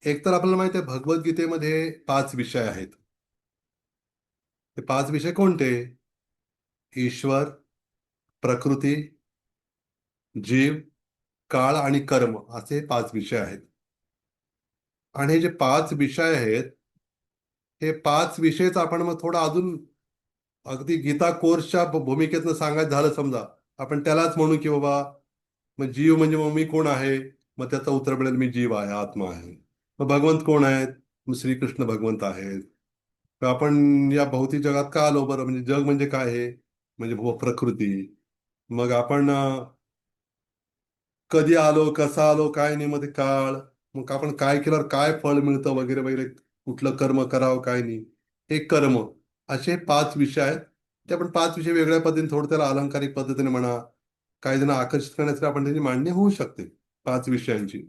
एकतर आपल्याला माहिती आहे भगवद्गीतेमध्ये 5 विषय आहेत. ते 5 विषय कोणते? ईश्वर, प्रकृती, जीव, काळ आणि कर्म असे 5 विषय आहेत. आणि हे जे 5 विषय आहेत, हे 5 विषयच आपण मग थोडं अजून अगदी गीता कोर्सच्या भूमिकेतनं सांगायचं झालं समजा, आपण त्यालाच म्हणू की बाबा मग जीव म्हणजे मग मी कोण आहे? मग त्याचं उत्तर मिळेल मी जीव आहे, आत्मा आहे. मग भगवंत कोण आहेत? मग श्रीकृष्ण भगवंत आहेत. तर आपण या भौतिक जगात का आलो बरं? म्हणजे जग म्हणजे काय आहे? म्हणजे प्रकृती. मग आपण कधी आलो, कसा आलो, काय नाही, मध्ये काळ. मग आपण काय केल्यावर काय फळ मिळतं वगैरे वगैरे, कुठलं कर्म करावं काय नाही, हे कर्म. असे 5 विषय आहेत. ते आपण 5 विषय वेगळ्या पद्धतीने, थोडं त्याला अलंकारिक पद्धतीने म्हणा, काही जण आकर्षित करण्यासाठी आपण त्याची मांडणी होऊ शकते 5 विषयांची.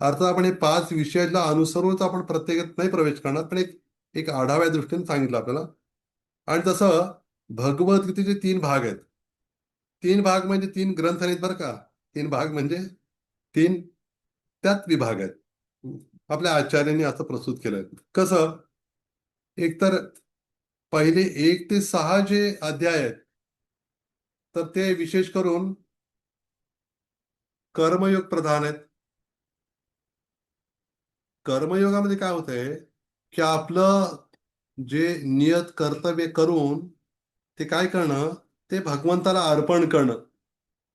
अर्थात आपण हे 5 विषयाला अनुसरूनच आपण प्रत्येकात नाही प्रवेश करणार, पण एक एक आढाव्या दृष्टीने सांगितलं आपल्याला. आणि तसं भगवद्गीतेचे 3 भाग आहेत. 3 भाग म्हणजे 3 ग्रंथ नाहीत बरं का. 3 भाग म्हणजे 3 त्यात विभाग आहेत. आपल्या आचार्यांनी असं प्रस्तुत केलंय. कसं? एकतर पहिले 1 ते 6 जे अध्याय आहेत, तर ते विशेष करून कर्मयोग प्रधान आहेत. कर्मयोगामध्ये काय होतंय, की आपलं जे नियत कर्तव्य करून ते काय करणं, ते भगवंताला अर्पण करणं.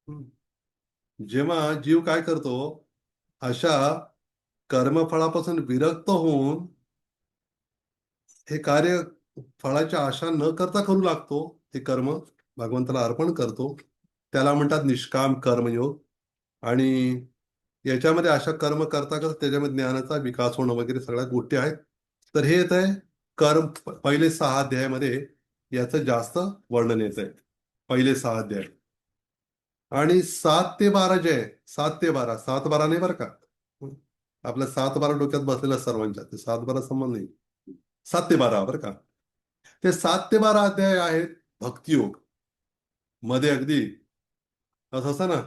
हं. जेव्हा जीव काय करतो, अशा कर्मफळापासून विरक्त होऊन हे कार्य फळाची आशा न करता करू लागतो, ते कर्म भगवंताला अर्पण करतो. त्याला म्हणतात निष्काम कर्मयोग. आणि याच्यामध्ये अशा कर्म करता करता त्याच्यामध्ये ज्ञानाचा विकास होणं वगैरे सगळ्या गोष्टी आहेत. तर हे येत आहे कर्म. पहिले 6 अध्यायामध्ये याचं जास्त वर्णन येत आहे. पहिले 6 अध्याय. आणि 7 ते 12 जे आहे, 7 ते 12, 7-12 नाही बरं का. आपल्या 7-12 डोक्यात बसलेल्या सर्वांच्या, ते 7-12 संबंध नाही. 7 ते 12 बरं का. ते 7 ते 12 अध्याय आहेत भक्तियोग. मध्ये अगदी असं असतं ना,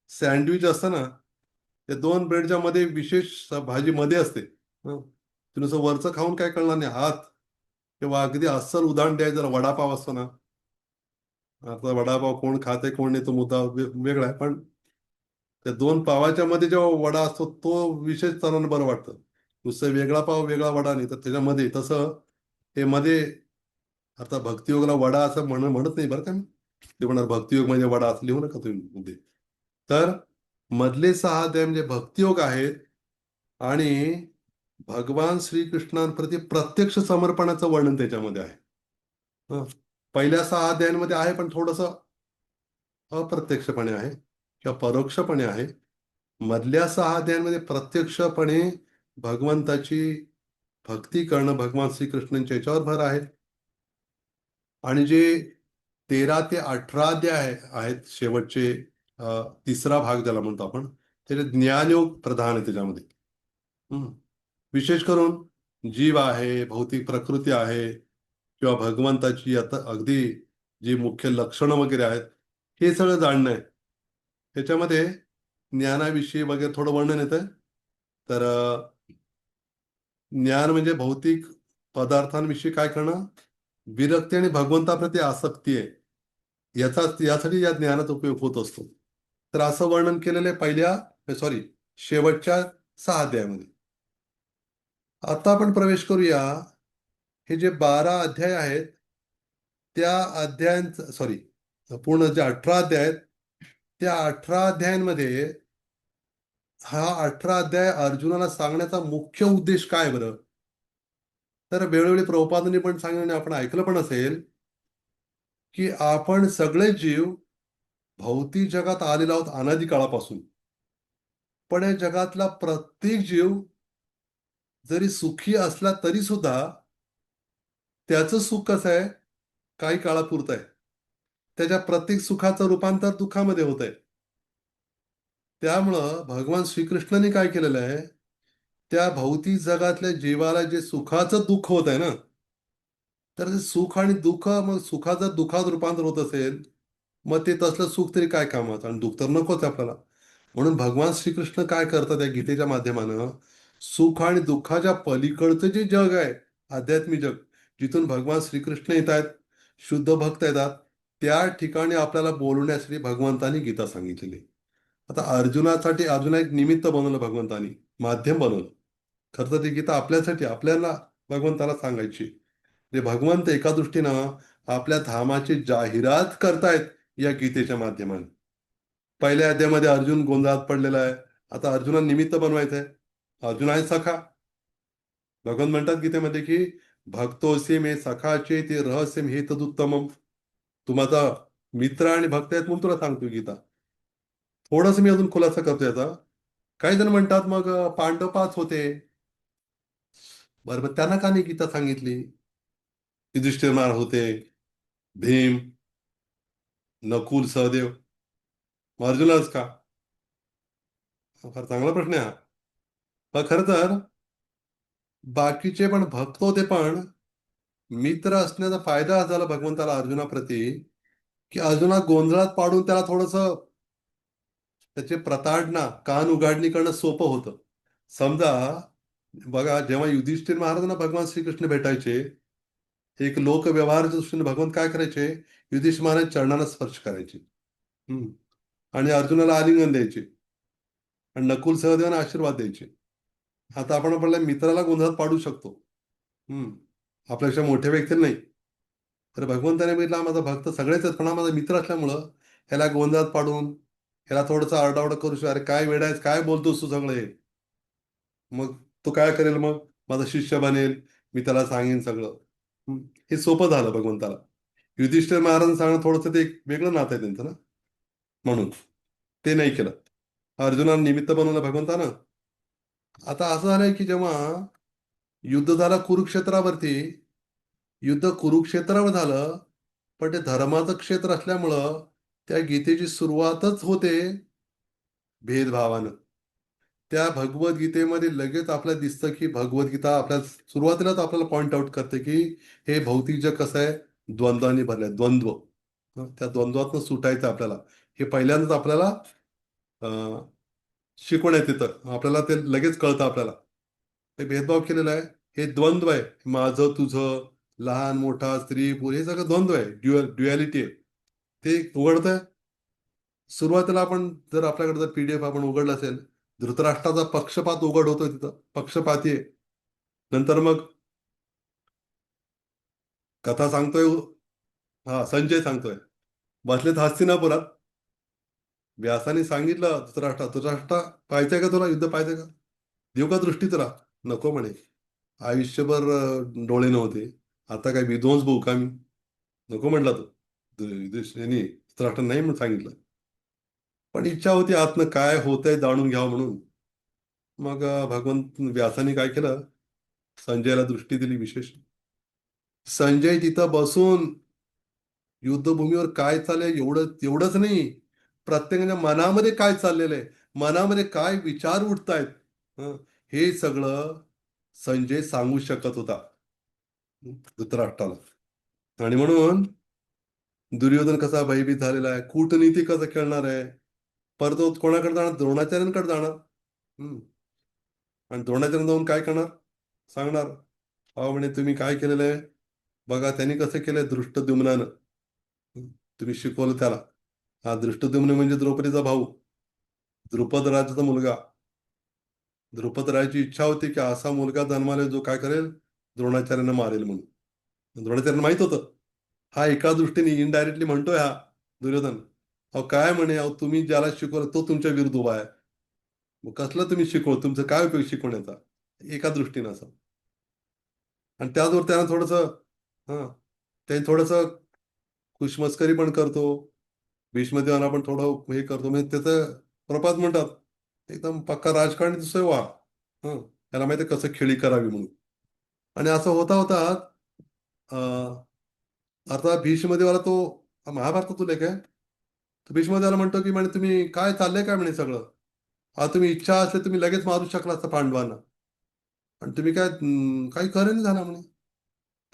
सँडविच असतं ना, ते 2 ब्रेडच्या मध्ये विशेष भाजी मध्ये असते. हं. ते नुसतं वरचं खाऊन काय कळणार नाही, हात. किंवा अगदी अस्सल उदाहरण द्यायचं, जरा वडापाव असतो ना. आता वडापाव कोण खाते कोण नाही तो मुद्दा वेगळा आहे, पण त्या 2 पावाच्या मध्ये जेव्हा वडा असतो तो विशेष सर्वांना बरं वाटतं. नुसतं वेगळा पाव वेगळा वडा नाही, तर त्याच्यामध्ये तसं ते मध्ये. आता भक्तियोगला वडा असं म्हणत नाही बरं का मी. ते म्हणणार भक्तियोग म्हणजे वडा असं लिहू नका तुम्ही मध्ये. तर मधले 6 अध्याय म्हणजे भक्तियोग आहेत. आणि भगवान श्रीकृष्णांप्रती प्रत्यक्ष समर्पणाचं वर्णन त्याच्यामध्ये आहे. हं. पहिल्या 6 अध्यायांमध्ये आहे, पण थोडंसं अप्रत्यक्षपणे आहे किंवा परोक्षपणे आहे. मधल्या 6 अध्यायांमध्ये प्रत्यक्षपणे भगवंताची भक्ती करणं, भगवान श्रीकृष्णांच्या याच्यावर भर आहे. आणि जे 13 ते 18 अध्याय आहेत शेवटचे, तिसरा भाग ज्याला म्हणतो आपण, त्याचे ज्ञानयोग प्रधान आहे त्याच्यामध्ये. हं. विशेष करून जीव आहे, भौतिक प्रकृती आहे, किंवा भगवंताची आता अगदी जी मुख्य लक्षणं वगैरे आहेत, हे सगळं जाणणं आहे. त्याच्यामध्ये ज्ञानाविषयी वगैरे थोडं वर्णन येतं. तर ज्ञान म्हणजे भौतिक पदार्थांविषयी काय करणं, विरक्ती आणि भगवंताप्रती आसक्ती आहे. यासाठी या ज्ञानाचा उपयोग होत असतो. तर असं वर्णन केलेलं आहे पहिल्या, सॉरी, शेवटच्या 6 अध्यायामध्ये. आता आपण प्रवेश करूया. हे जे 12 अध्याय आहेत, त्या अध्यायांचं, सॉरी, पूर्ण जे 18 अध्याय आहेत, त्या 18 अध्यायांमध्ये हा 18 अध्याय अर्जुनाला सांगण्याचा मुख्य उद्देश काय बरं? तर वेळोवेळी प्रभुपादांनी पण सांगितलं आणि आपण ऐकलं पण असेल, की आपण सगळे जीव भौतिक जगात आलेलो आहोत अनादी काळापासून. पण या जगातला प्रत्येक जीव जरी सुखी असला तरी सुद्धा त्याचं सुख कसं आहे, काही काळापुरतं आहे. त्याच्या प्रत्येक सुखाचं रूपांतर दुःखामध्ये होत आहे. त्यामुळं भगवान श्रीकृष्णाने काय केलेलं आहे, त्या भौतिक जगातल्या जीवाला जे सुखाचं दुःख होत आहे ना, तर ते सुख आणि दुःख, मग सुखाचं दुःखात रूपांतर होत असेल, मग ते तसलं सुख तरी काय कामाचं, आणि दुःख तर नकोच आपल्याला. म्हणून भगवान श्रीकृष्ण काय करतात या गीतेच्या माध्यमानं, सुख आणि दुःखाच्या पलीकडचं जे जग आहे, आध्यात्मिक जग, जिथून भगवान श्रीकृष्ण येत आहेत, शुद्ध भक्त येतात, त्या ठिकाणी आपल्याला बोलवण्यासाठी भगवंतानी गीता सांगितलेली आहे. आता अर्जुनासाठी अर्जुना एक निमित्त बनवलं भगवंतानी, माध्यम बनवलं. खरं तर ती गीता आपल्यासाठी, आपल्याला भगवंताला सांगायची. ते भगवंत एका दृष्टीनं आपल्या धामाची जाहिरात करतायत या गीतेच्या माध्यमाने. पहिल्या अध्यायामध्ये अर्जुन गोंधळात पडलेला आहे. आता अर्जुना निमित्त बनवायचंय. अर्जुन आहे सखा. भगवान म्हणतात गीतेमध्ये की भक्तोसी मे सखाचे ते रहस्य हे तदुत्तमम. तू माझा मित्र आणि भक्त आहेत म्हणून तुला सांगतोय गीता. थोडंसं मी अजून खुलासा करतोय आता. काही जण म्हणतात मग पांडव 5 होते. बरं मग त्यांना का नाही गीता सांगितली? युधिष्ठिर महाराज होते, भीम, नकुल, सहदेव. मग अर्जुनच का? हा फार चांगला प्रश्न आहे हा. पण खरं तर बाकीचे पण भक्त होते, पण मित्र असण्याचा फायदा हा झाला भगवंताला अर्जुनाप्रती, की अर्जुना गोंधळात पाडून त्याला थोडस त्याचे प्रताडणा, कान उघाडणी करणं सोपं होतं. समजा, बघा, जेव्हा युधिष्ठिर महाराजांना भगवान श्रीकृष्ण भेटायचे, एक लोक व्यवहाराच्या दृष्टीने भगवान काय करायचे? युधिष्ठिर महाराज चरणाला स्पर्श करायचे. हम्म. आणि अर्जुनाला आलिंगन द्यायचे. आणि नकुल सहदेवांना आशीर्वाद द्यायचे. आता आपण आपल्या मित्राला गोंधळात पाडू शकतो. हम्म. आपल्यापेक्षा मोठ्या व्यक्तीला नाही. तर भगवंताने बघितला, हा माझा भक्त सगळेच आहेत, पण हा माझा मित्र असल्यामुळं ह्याला गोंधळात पाडून ह्याला थोडंसं आरडाओरडा करू शकतो. अरे काय वेडा आहेस, काय बोलतोस तू सगळे? मग तो काय करेल? मग माझा शिष्य बनेल, मी त्याला सांगेन सगळं. हम्म. हे सोपं झालं भगवंताला. युधिष्ठिर महाराजांना सांगणं थोडंसं ते एक वेगळं नातं आहे त्यांचं ना, म्हणून ते नाही केलं. अर्जुनाला निमित्त बनवलं भगवंतानं. आता असं झालंय की जेव्हा युद्ध झालं कुरुक्षेत्रावरती, युद्ध कुरुक्षेत्रावर झालं, पण ते धर्माचं क्षेत्र असल्यामुळं त्या गीतेची सुरुवातच होते भेदभावानं. त्या भगवद्गीतेमध्ये लगेच आपल्याला दिसतं की भगवद्गीता आपल्या सुरुवातीलाच आपल्याला पॉइंट आउट करते की हे भौतिक जग कसं आहे, द्वंद्वाने भरलंय, द्वंद्व. त्या द्वंद्वातनं सुटायचं आपल्याला. हे पहिल्यांदाच आपल्याला अं, शिकवण्यात येतं. आपल्याला ते लगेच कळतं आपल्याला. हे भेदभाव केलेला आहे. हे द्वंद्व आहे. माझं, तुझं, लहान, मोठा, स्त्री, पुरुष, हे सगळं द्वंद्व आहे. ड्युअलिटी आहे. ते उघडतंय. सुरुवातीला आपण जर आपल्याकडे जर पीडीएफ आपण उघडलं असेल, धृतराष्ट्राचा पक्षपात उघड होतोय तिथं. पक्षपाती आहे. नंतर मग कथा सांगतोय. हा, संजय सांगतोय. बसलेत हस्तिनापुरात. व्यासाने सांगितलं धृतराष्ट्र, पाहायचंय का तुला युद्ध, पाहायचंय का? देऊ का दृष्टी तुला? नको म्हणे. आयुष्यभर डोळे नव्हते, आता काय विध्वंस बघू का मी? नको म्हटला तो. यांनी धृतराष्ट्र नाही म्हणून सांगितलं. पण इच्छा होती आतनं काय होतंय जाणून घ्यावं म्हणून. मग भगवंत व्यासाने काय केलं? संजयला दृष्टी दिली विशेष. संजय तिथं बसून युद्धभूमीवर काय चाललंय एवढं एवढंच नाही, प्रत्येकाच्या मनामध्ये काय चाललेलं आहे, मनामध्ये काय विचार उठतायत, हं, हे सगळं संजय सांगू शकत होता धृतराष्ट्राला. आणि म्हणून दुर्योधन कसा भयभीत झालेला आहे, कूटनीती कसं खेळणार आहे, परत तो कोणाकडे जाणार? द्रोणाचार्यांकडे जाणार. हम्म. आणि द्रोणाचार्य जाऊन काय करणार? सांगणार, अहो म्हणे तुम्ही काय केलेलं आहे, बघा त्यांनी कसं केलंय दृष्टद्युम्नानं. तुम्ही शिकवलं त्याला. हा दृष्टद्युम्न म्हणजे द्रौपदीचा भाऊ, द्रुपद राजाचा मुलगा. द्रुपद राजाची इच्छा होती की असा मुलगा जन्माला जो काय करेल, द्रोणाचार्यांना मारेल म्हणून. द्रोणाचार्यांना माहित होतं. हा एका दृष्टीने इनडायरेक्टली म्हणतोय हा दुर्योधन, अहो काय म्हणे, अहो तुम्ही ज्याला शिकवलं तो तुमच्या विरुद्ध उभा आहे. मग कसलं तुम्ही शिकव, तुमचं काय उपयोग शिकवण्याचा? एका दृष्टीनं असं. आणि त्याचबरोबर त्यानं थोडस, हा, ते थोडस खुशमस्करी पण करतो. भीष्मदेवांना पण थोडं हे करतो, म्हणजे त्याचं प्रपात म्हणतात एकदम पक्का राजकारणी दिसतोय वा. हं. त्याला माहिती आहे कसं खेळी करावी म्हणून. आणि असं होता होता अं, अर्थात भीष्मदेवाला तो, महाभारतातून लेख आहे. तो भीष्मदेवाला म्हणतो की म्हणे तुम्ही काय चाललंय काय म्हणे सगळं. हा तुम्ही इच्छा असले तुम्ही लगेच मारू शकला असता पांडवांना. आणि तुम्ही काय काही खरं नाही झाला म्हणे.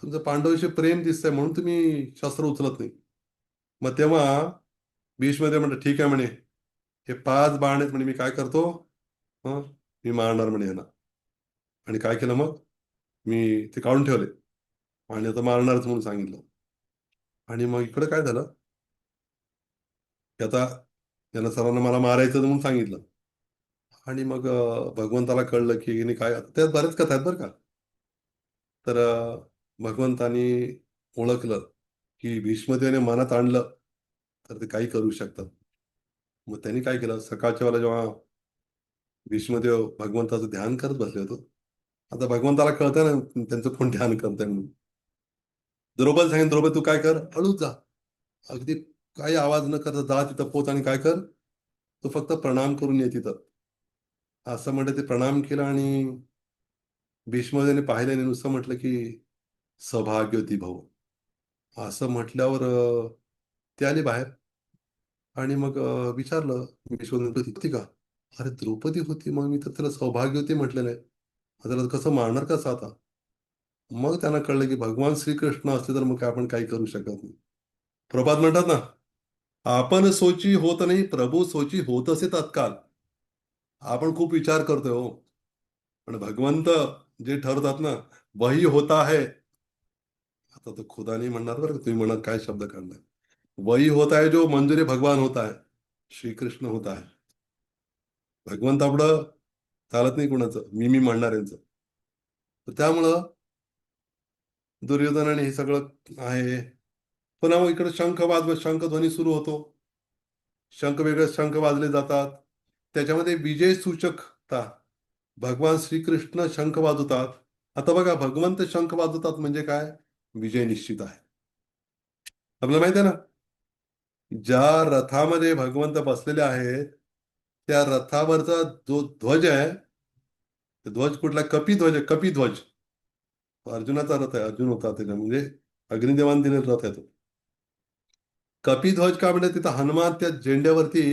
तुमचं पांडवाविषयी प्रेम दिसतंय म्हणून तुम्ही शस्त्र उचलत नाही. मग तेव्हा भीष्मदेव म्हणतात ठीक आहे म्हणे, हे 5 बाण आहेत म्हणे, मी काय करतो, हं, मी मारणार म्हणे यांना. आणि काय केलं मग, मी ते काढून ठेवले आणि आता मारणारच म्हणून सांगितलं. आणि मग इकडे काय झालं की आता त्यांना सर्वांना मला मारायचं म्हणून सांगितलं. आणि मग भगवंताला कळलं की हिने काय, त्यात बऱ्याच कथा आहेत बरं का. तर भगवंतानी ओळखलं की भीष्मदेवाने मनात आणलं तर ते काही करू शकतात. मग त्यांनी काय केलं, सकाळच्या वेळेला जेव्हा भीष्मदेव भगवंताचं ध्यान करत बसले होते, आता भगवंताला कळतं ना त्यांचं कोण ध्यान करतंय म्हणून. द्रौपदी सांगितलं, द्रौपदी तू काय कर, हळूच जा, अगदी काही आवाज न करता जा तिथं पोच आणि काय कर, तू फक्त प्रणाम करून ये तिथं. असं म्हणते ते प्रणाम केला आणि भीष्मदेवाने पाहिलं आणि नुसतं म्हटलं की सौभाग्यवती भाऊ, असं म्हटल्यावर ते आले बाहेर. आणि मग विचारलं भीष्मदेवाने, द्रौपदी होती का? अरे द्रौपदी होती, मग मी तर त्याला सौभाग्यवती म्हटलेलं आहे, आता त्याला कसं मारणार कसं आता. मग त्यांना कळलं की भगवान श्रीकृष्ण असले तर मग काय आपण काही करू शकत नाही. प्रभात म्हणतात ना, आपण सोची होत नाही, प्रभू सोची होत असे तत्काल. आपण खूप विचार करतोय हो, पण भगवंत जे ठरवतात ना, वही होता है. आता तो खुदा नाही म्हणणार बरं का, तुम्ही म्हणणार काय शब्द काढलाय. वही होता है जो मंजुरे भगवान होता है, श्रीकृष्ण होता है. भगवंत आपलं चालत नाही कुणाचं, मी म्हणणाऱ्यांचं. तर त्यामुळं दुर्योधनाने हे सगळं आहे. पुन्हा मग इकडे शंखध्वनी सुरू होतो. वेगळे शंख वाजले जातात. त्याच्यामध्ये विजय सूचकता, भगवान श्रीकृष्ण शंख वाजवतात. आता बघा, भगवंत शंख वाजवतात म्हणजे काय, विजय निश्चित आहे. आपल्याला माहिती आहे ना, ज्या रथामध्ये भगवंत बसलेले आहेत, त्या रथावरचा जो ध्वज आहे, तो ध्वज कुठला, कपिध्वज आहे, कपिध्वज. अर्जुनाचा रथ आहे, अर्जुन होता त्याच्या म्हणजे अग्निदेवाने दिलेला रथ आहे तो. कपिध्वज का म्हणजे तिथं हनुमान त्या झेंड्यावरती,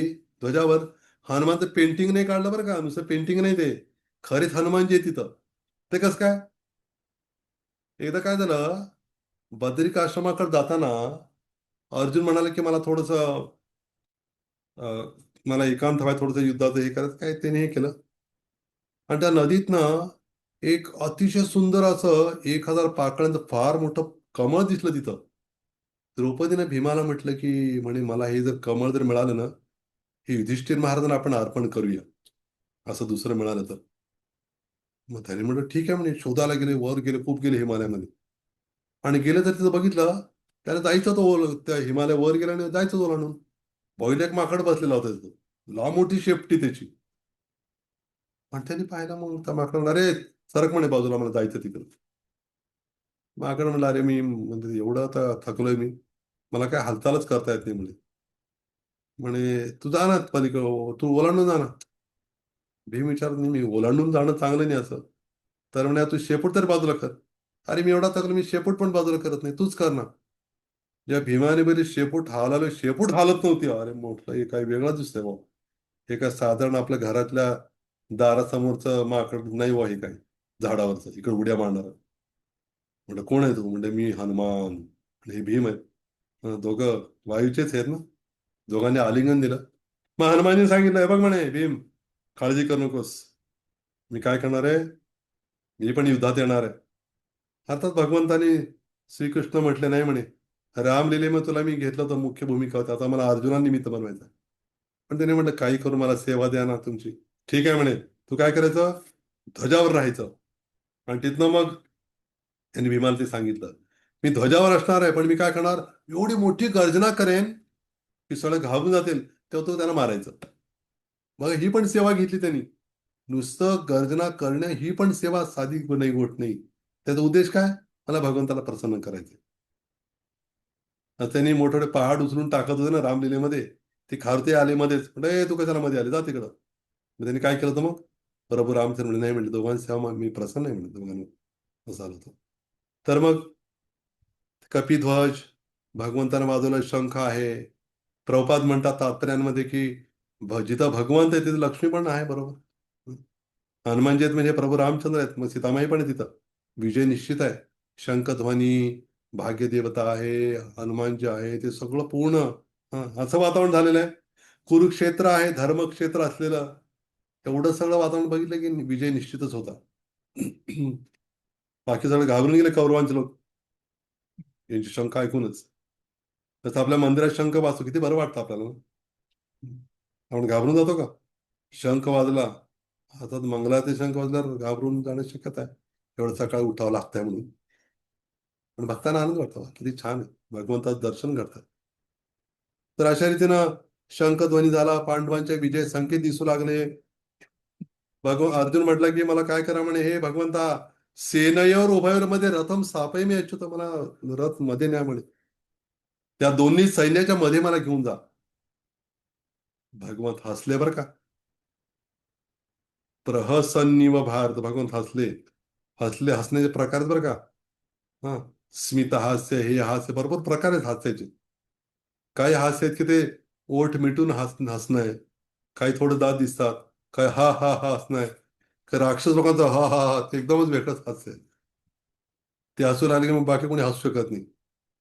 ध्वजावर हनुमानचं पेंटिंग नाही काढलं बरं का, नुसतं पेंटिंग नाही ते, खरेच हनुमानजी आहे तिथं. ते कसं काय, एकदा काय झालं, बद्रिक आश्रमाकडे जाताना अर्जुन म्हणाला की मला थोडस मला एकांत हवाय, थोडंसं युद्धाचं हे करायचं, काय त्याने हे केलं. आणि त्या नदीतनं एक अतिशय सुंदर असं 1000 पाकळ्यांचं फार मोठं कमळ दिसलं तिथं. द्रौपदीने भीमाला म्हटलं की, म्हणे मला हे जर कमळ जर मिळालं ना, हे युधिष्ठिर महाराजांना आपण अर्पण करूया, असं दुसरं मिळालं तर. मग त्याने म्हटलं ठीक आहे म्हणे, शोधायला गेले, वर गेले, खूप गेले हिमालयामध्ये. आणि गेले तर तिथं बघितलं, त्याला जायचं तो त्या हिमालय वर गेला आणि जायचं तो ओलांडून. बघितलं एक माकड बसलेला होता तिथं, लांब मोठी शेपटी त्याची. आणि त्यांनी पाहिलं, मग त्या माकड म्हणला, अरे सरक म्हणे बाजूला, मला जायचं तिकडं. माकड म्हणलं, अरे मी म्हणजे एवढं आता थकलोय मी, मला काय हालचालच करता येत नाही म्हणे. म्हणे तू जा ना पलीकडं, तू ओलांडून जा ना. भीम विचारत नाही, मी ओलांडून जाणं चांगलं नाही असं. तर म्हणे तू शेपूट तर बाजूला कर. अरे मी एवढा थकलो, मी शेपूट पण बाजूला करत नाही, तूच कर ना. या भीमाने बरी शेपूट हालालो, शेपूट हालत नव्हती. अरे म्हटलं हे काय वेगळं दिसतंय भाऊ, हे काय साधारण आपल्या घरातल्या दारासमोरचं माकड नाही वा, हे काय झाडावरचं इकडे उड्या मारणार. म्हटलं कोण आहे तू, म्हणजे मी हनुमान आणि हे भीम आहे. दोघं वायूचेच आहेत ना. दोघांनी आलिंगन दिलं. मग हनुमानजी सांगितलं, "हे बघ म्हणे भीम, काळजी करू नकोस, मी काय करणार आहे, मी पण युद्धात येणार आहे." अर्थात भगवंतानी श्रीकृष्ण म्हटले नाही म्हणे, रामलीलेमध्ये तुला मी घेतलं तर मुख्य भूमिका होती, आता मला अर्जुनानिमित्त बनवायचं. पण त्याने म्हटलं काही करू, मला सेवा द्या ना तुमची. ठीक आहे म्हणे, तू काय करायचं, ध्वजावर राहायचं. आणि तिथनं मग त्यांनी भीमाला ते सांगितलं, मी ध्वजावर असणार आहे, पण मी काय करणार, एवढी मोठी गर्जना करेन की सगळे घाबरून जातील, तेव्हा तो त्यांना मारायचं. मग ही पण सेवा घेतली त्यांनी. नुसतं गर्जना करणं ही पण सेवा साधी नाही, गोष्ट नाही. त्याचा उद्देश काय, मला भगवंताला प्रसन्न करायचे. त्यांनी मोठे मोठे पहाड उचलून टाकत होते ना रामलीलेमध्ये, ते खारते आले मध्येच, म्हणजे तू कशाला मध्ये आले, जा तिकडं. मग त्यांनी काय केलं होतं मग, प्रभू रामचंद्र म्हणजे नाही म्हणले, दोघांची सेवा मी प्रसन्न नाही म्हणले दोघांना, असं झालं होतं. तर मग कपिध्वज, भगवंतानं वाजवलं शंख आहे. प्रभुपाद म्हणतात तात्पर्यांमध्ये की जिथं भगवंत आहे तिथं लक्ष्मी पण आहे, बरोबर. हनुमानजी आहेत म्हणजे प्रभू रामचंद्र आहेत, मग सीतामाई पण आहे तिथं. विजय निश्चित आहे. शंखध्वनी, भाग्यदेवता आहे, हनुमानजी आहे, ते सगळं पूर्ण असं वातावरण झालेलं आहे. कुरुक्षेत्र आहे, धर्मक्षेत्र असलेलं. एवढं सगळं वातावरण बघितलं की विजय निश्चितच होता. बाकी सगळे घाबरून गेले कौरवांचे लोक यांची शंका ऐकूनच. तसं आपल्या मंदिरात शंख वाजतो किती बरं वाटतं आपल्याला. आपण घाबरून जातो का? शंख वाजला, हातात मंगळाचे शंख वाजल्यावर घाबरून जाण्याची शक्यता आहे. एवढं सकाळी उठावं लागतंय म्हणून. पण भक्तांना आनंद वाटतो, किती छान आहे, भगवंताचं दर्शन करतात. तर अशा रीतीनं शंखध्वनी झाला, पांडवांचे विजय संकेत दिसू लागले. अर्जुन म्हटलं की मला काय करा म्हणे, हे भगवंता, सेनयोर उभयोर मध्ये रथम स्थापय मी अच्युत, मला रथ मध्ये न्या म्हणे, त्या दोन्ही सैन्याच्या मध्ये मला घेऊन जा. भगवंत हसले बरं का. प्रहसन्निव भारत, भगवंत हसले. हसले, हसण्याचे प्रकार बरं का. हा, स्मित हास्य, हे हास्य, भरपूर प्रकार आहेत हास्याचे. काही हास्य आहेत की ते ओठ मिटून हसणं, काही थोडं दात दिसतात, काय हा हा हा हसणं आहे, काही राक्षस लोकांचं हा हा हा, ते एकदमच वेगळंच हास्य आहे. ते हसू लागले की मग बाकी कोणी हसू शकत नाही,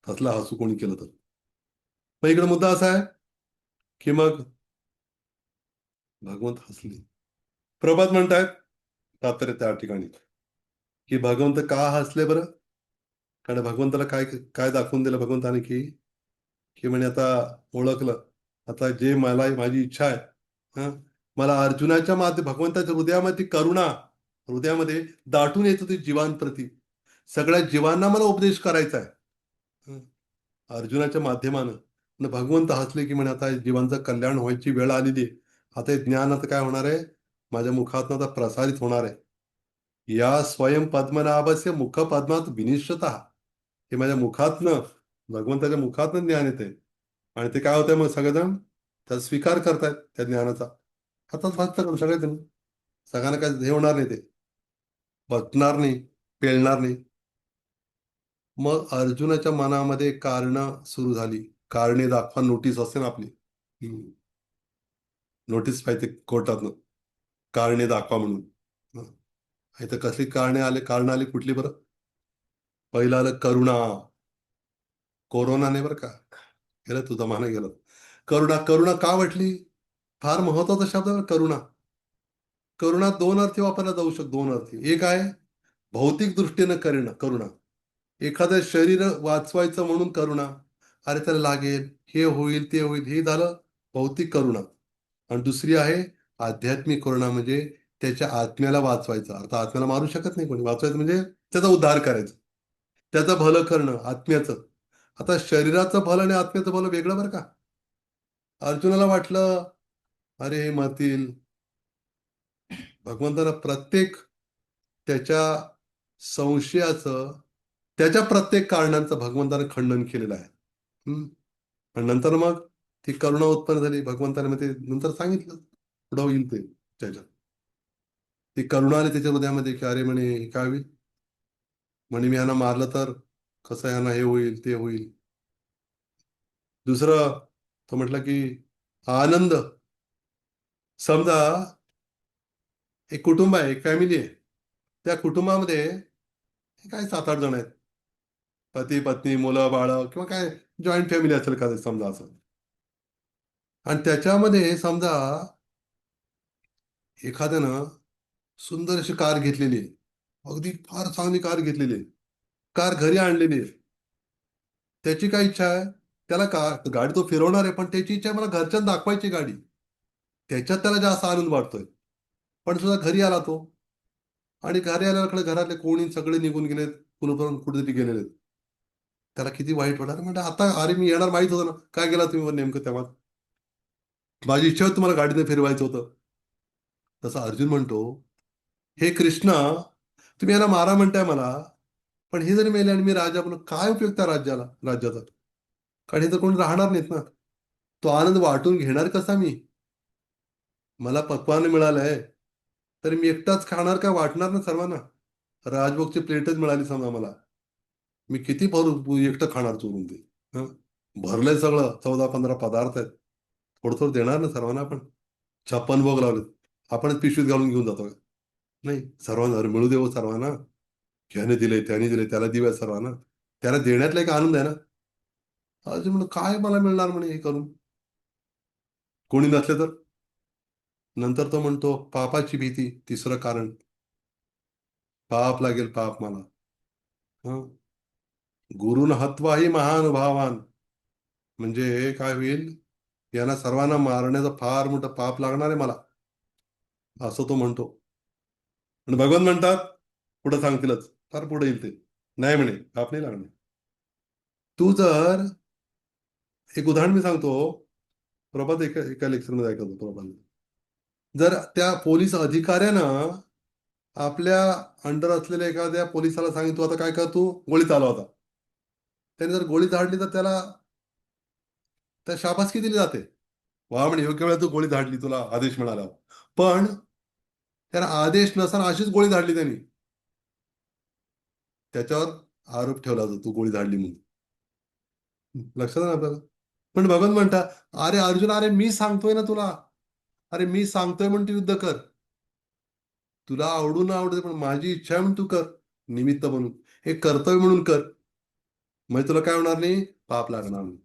हसला हसू कोणी केलं तर. मग इकडे मुद्दा असा आहे की मग भगवंत हसले. प्रभात म्हणतायत तात्पर्य त्या ठिकाणी, की भगवंत का हसले बरं. कारण भगवंताला काय काय दाखवून दिलं भगवंताने, की म्हणे आता ओळखलं, आता जे मला माझी इच्छा आहे. हं, मला अर्जुनाच्या भगवंताच्या हृदयामध्ये करुणा, हृदयामध्ये दाटून येत होती जीवांप्रती, सगळ्या जीवांना मला उपदेश करायचा आहे. हं, अर्जुनाच्या माध्यमानं. न भगवंत हसले की म्हणे आता जीवांचं कल्याण व्हायची वेळ आलेली आहे. आता हे ज्ञान आता काय होणार आहे, माझ्या मुखातनं आता प्रसारित होणार आहे. या स्वयं पद्मनाभस्य मुख पद्मात विनिश्चितः, हे माझ्या मुखातनं, भगवंताच्या मुखातनं ज्ञान येते. आणि ते काय होतंय मग सगळेजण त्याचा स्वीकार करतायत त्या ज्ञानाचा. हातात भक्त करू सगळेजण. सगळ्यांना काय हे होणार नाही, ते पटणार नाही, पेलणार नाही. मग अर्जुनाच्या मनामध्ये कारण सुरू झाली. कारणे दाखवा नोटीस असते ना आपली. नोटीस पाहिजे कोर्टातनं, कारणे दाखवा म्हणून. हं. इथं कसली कारणे आले, कारण आली कुठली बरं. पहिलं आलं करुणा. कोरोना नाही बरं का, गेलं तुझं मान गेलं. करुणा, करुणा का वाटली. फार महत्वाचा शब्द आहे करुणा. करुणा दोन अर्थी वापरला जाऊ शकतो, दोन अर्थी. एक आहे भौतिक दृष्टीनं करुणा, एखादं शरीर वाचवायचं म्हणून करुणा, अरे त्याला लागेल, हे होईल ते होईल, हे झालं भौतिक करुणा. आणि दुसरी आहे आध्यात्मिक करुणा, म्हणजे त्याच्या आत्म्याला वाचवायचं. आता आत्म्याला मारू शकत नाही कोणी, वाचवायचं म्हणजे त्याचा उद्धार करायचं, त्याचं भलं करणं आत्म्याचं. आता शरीराचं भलं आणि आत्म्याचं भलं वेगळं बरं का. अर्जुनाला वाटलं अरे हे मरतील. भगवंतानं प्रत्येक त्याच्या संशयाचं, त्याच्या प्रत्येक कारणांचं भगवंतानं खंडन केलेलं आहे. हम्म. आणि नंतर मग ती करुणा उत्पन्न झाली. भगवंताने मग ते नंतर सांगितलं, पुढं होईल ते त्याच्यात. ती करुणा आली त्याच्या हृदयामध्ये की अरे म्हणे हे काय होईल, म्हणे मी ह्यांना मारलं तर कसं, ह्यांना हे होईल ते होईल. दुसरं, तो म्हटलं की आनंद. समजा एक कुटुंब आहे, एक फॅमिली आहे. त्या कुटुंबामध्ये काय 7-8 जण आहेत, पती पत्नी मुलं बाळ, किंवा काय जॉईंट फॅमिली असेल का समजा असं. आणि त्याच्यामध्ये समजा एखाद्यानं सुंदर अशी कार घेतलेली आहे, अगदी फार चांगली कार घेतलेली आहे, कार घरी आणलेली आहे. त्याची काय इच्छा आहे, त्याला गाडी तो फिरवणार आहे, पण त्याची इच्छा आहे मला घरच्यांना दाखवायची गाडी. त्याच्यात त्याला जास्त आनंद वाटतोय. पण सुद्धा घरी आला तो, आणि घरी आल्याकडे घरातले कोणी सगळे निघून गेलेत, कुणीपर्यंत कुठेतरी गेलेले आहेत. त्याला किती वाईट वाटणार. म्हणजे आता अरे मी येणार माहित होतं ना, काय गेला तुम्ही नेमकं तेव्हा. माझी इच्छा होती तुम्हाला गाडीने फिरवायचं होतं. तसा अर्जुन म्हणतो, हे कृष्णा, तुम्ही यांना मारा म्हणताय मला, पण हे जरी मेले आणि मी राजा बनलो, काय उपयोग त्या राज्याचा. कारण हे तर कोणी राहणार नाहीत ना. तो आनंद वाटून घेणार कसा मी. मला पक्वान्न मिळालंय, तर मी एकटाच खाणार का, वाटणार ना सर्वांना. राजभोगची प्लेटच मिळाली समजा मला, मी किती एकटं खाणार चोरून ते. हं? भरलंय सगळं, 14-15 पदार्थ आहेत, थोडं थोडं देणार ना सर्वांना आपण. 56 भोग लावलेत, आपणच पिशवीत घालून घेऊन जातो का? नाही, सर्वांना मिळू देऊ सर्वांना. ह्याने दिले त्याने दिले, त्याला देऊया सर्वांना. त्याला देण्यातला एक आनंद आहे ना. आज म्हणून काय मला मिळणार म्हणे हे करून, कोणी नसले तर. नंतर तो म्हणतो पापाची भीती, तिसरं कारण. पाप लागेल, पाप मला. हं? गुरुन हत्वा ही महानुभावान. म्हणजे काय होईल, यांना सर्वांना मारण्याचं फार मोठं पाप लागणार आहे मला, असं तो म्हणतो. आणि भगवान म्हणतात, पुढे सांगतीलच, फार पुढे येईल ते. नाही म्हणे, पाप नाही लागणार. तू जर, एक उदाहरण मी सांगतो. प्रभात एका एका लेक्चरमध्ये ऐकतो प्रभात. जर त्या पोलीस अधिकाऱ्यानं आपल्या अंडर असलेल्या एखाद्या पोलिसाला सांगितलं, आता काय कर, तू गोळी चालव आता. त्याने जर गोळी झाडली तर त्याला त्या शाबासकी दिली जाते. वा म्हणे, योग्य वेळा तू गोळी झाडली, तुला आदेश मिळाला. पण त्याला आदेश नसताना अशीच गोळी झाडली त्यांनी, त्याच्यावर आरोप ठेवला जातो, तू गोळी झाडली म्हणून. लक्षात आहे ना आपल्याला? पण भगवान म्हणता, अरे अर्जुन, अरे मी सांगतोय ना तुला, अरे मी सांगतोय म्हणून तू युद्ध कर. तुला आवडून आवडते, पण माझी इच्छा आहे म्हणून तू कर. निमित्त म्हणून, हे कर्तव्य म्हणून कर. म्हणजे तुला काय होणार नाही, पाप लागणार नाही.